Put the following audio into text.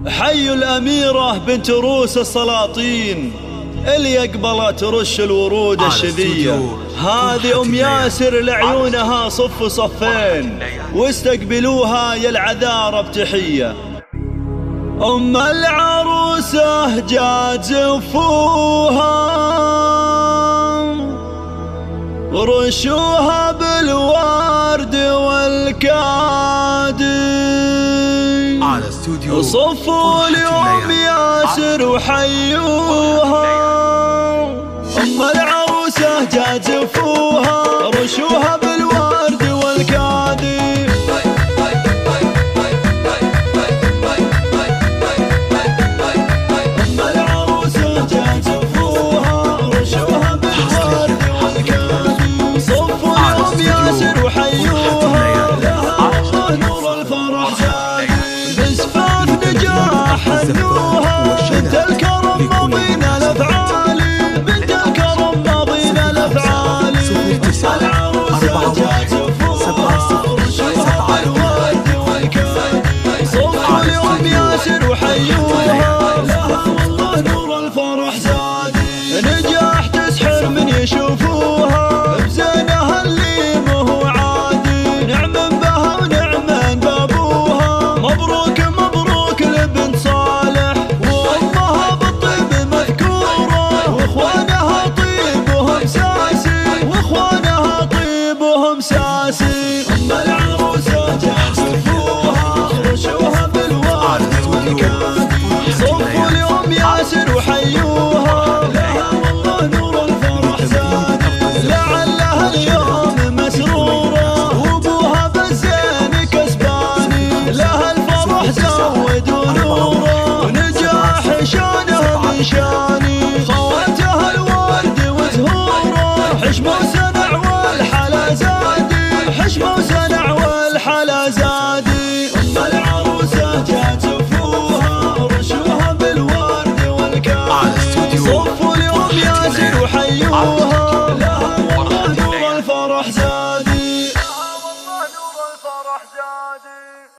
حي الأميرة بنت روس السلاطين اللي أقبلت رش الورود الشذية. هذه أم ياسر لعيونها صف صفين واستقبلوها يا العذارى بتحية. أم العروسة جات زفوها رشوها بالورد والكادي. صفوا لأم ياسر وحيوها. أم العروسة جات زفوها رشوها بالورد والكادي. أم العروسة جات زفوها رشوها بالورد والكادي. صفوا لأم ياسر وحيوها لها نور الفرح زادي. بزفاف نجاح هنوها بنت الكرم ماضينا الأفعالي. بنت الكرم ماضينا الأفعالي. العروسة جات زفوها رشوها بالورد والكادي. صفوا لأم ياسر وحيوها لها والله نور الفرح.